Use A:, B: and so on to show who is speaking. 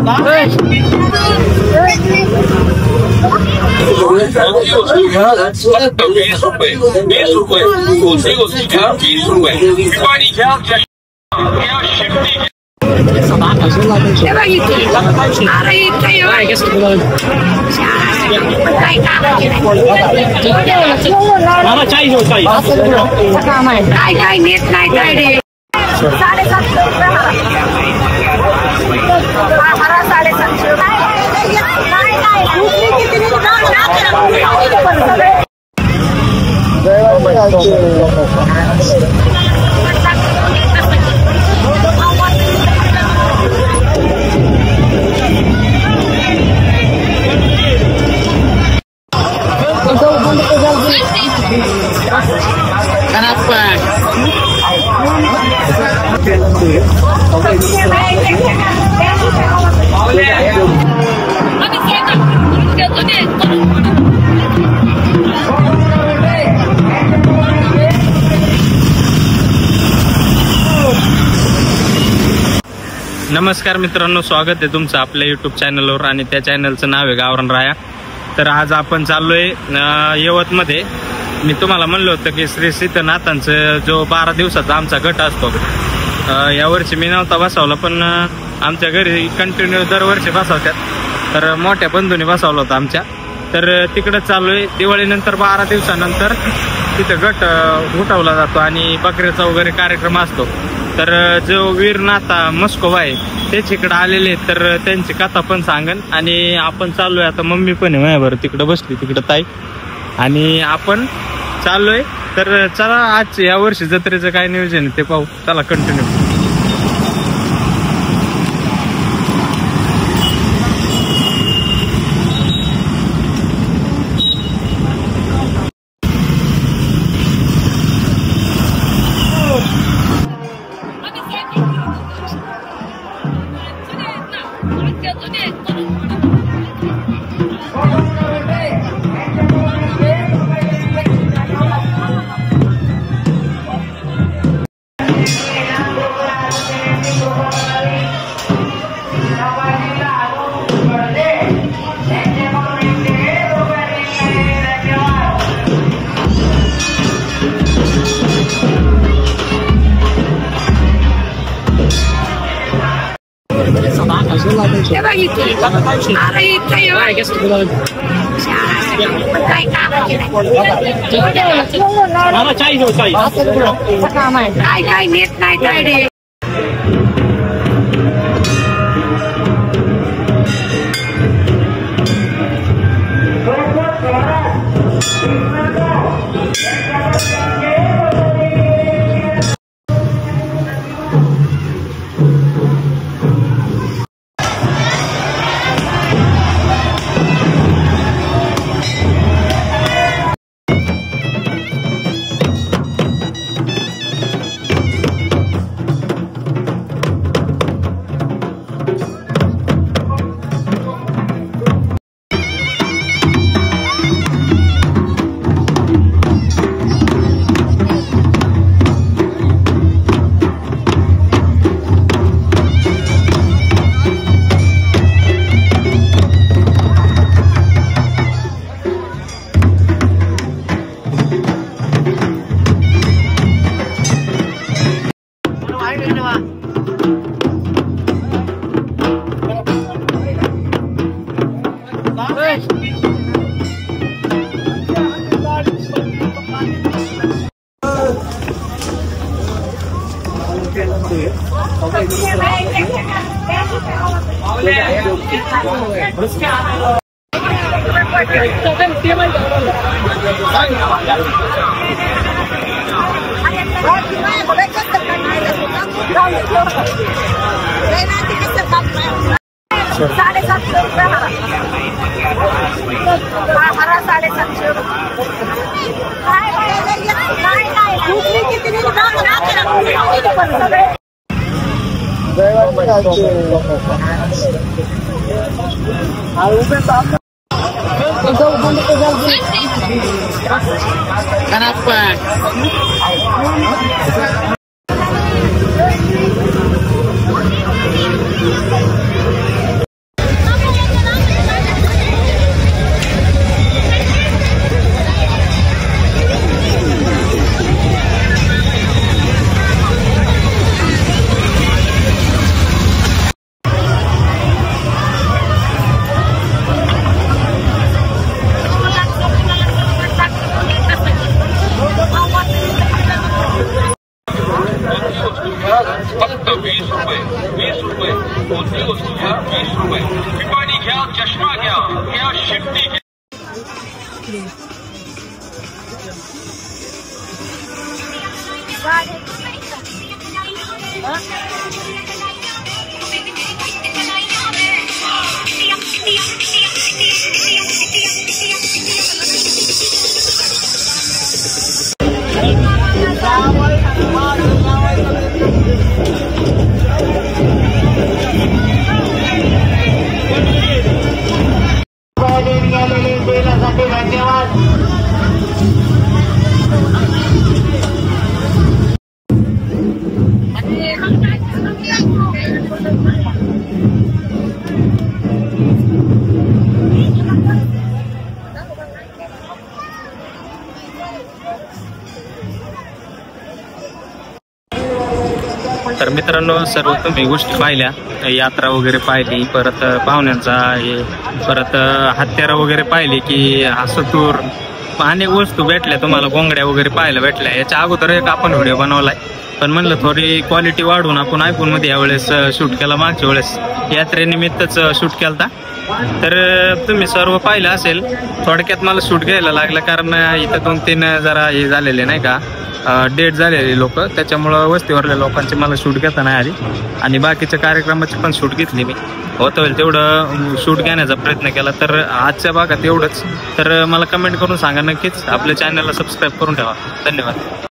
A: काय नेत नाही काय रे 750
B: नमस्कार मित्रांनो, स्वागत आहे तुमचं आपल्या यूट्यूब चॅनलवर आणि त्या चॅनलचं नाव आहे गावरान राया. तर आज आपण चाललोय यवतमध्ये. मी तुम्हाला म्हणलं होतं की श्री सीतनाथांचं जो 12 दिवसाचा आमचा गट असतो, यावर्षी मी नव्हता बसवला, पण आमच्या घरी कंटिन्यू दरवर्षी बसवतात. तर मोठ्या बंधूंनी बसवला होता आमच्या. तर तिकडं चाललोय. दिवाळीनंतर 12 दिवसानंतर तिथं गट उठवला जातो आणि बकऱ्याचा वगैरे कार्यक्रम असतो. तर जो वीरनाथा मस्कोवा आहे तेच इकडं आलेले आहेत. तर त्यांची कथा पण सांगन. आणि आपण चाललोय आता, मम्मी पण आहे माझ्याबरोबर तिकडं बसली, तिकडं ताई, आणि आपण चाललोय. तर चला, आज या वर्षी जत्रेचं काय नियोजन आहे ते पाहू. चला कंटिन्यू.
A: काय नेत नाही काय रे. Kenapa?
C: ₹20. पिपाणी घ्या, चष्मा घ्या, घ्या शिफ्टी घ्या.
B: तर मित्रांनो, सर्व तुम्ही गोष्टी पाहिल्या, यात्रा वगैरे पाहिली, परत पाहुण्यांचा हे, परत हत्यारं वगैरे पाहिली की हसतूर अनेक वस्तू भेटल्या तुम्हाला, गोंगड्या वगैरे पाहायला भेटल्या. याच्या अगोदर एक आपण व्हिडिओ बनवलाय, पण म्हणलं थोडी क्वालिटी वाढून आपण आयफोन मध्ये यावेळेस शूट केला. मागच्या वेळेस यात्रेनिमित्तच शूट केलता. तर तुम्ही सर्व पाहिलं असेल. थोडक्यात मला शूट घ्यायला लागलं कारण इथं 2-3 जरा हे झालेले नाही का, डेट झालेले लोक, त्याच्यामुळं वस्तीवरल्या लोकांचे मला शूट घेता नाही आली आणि बाकीच्या कार्यक्रमाची पण शूट घेतली मी. होत होईल तेवढं शूट घेण्याचा प्रयत्न केला. तर आजच्या भागात एवढंच. तर मला कमेंट करून सांगा नक्कीच. आपल्या चॅनलला सबस्क्राईब करून ठेवा. धन्यवाद.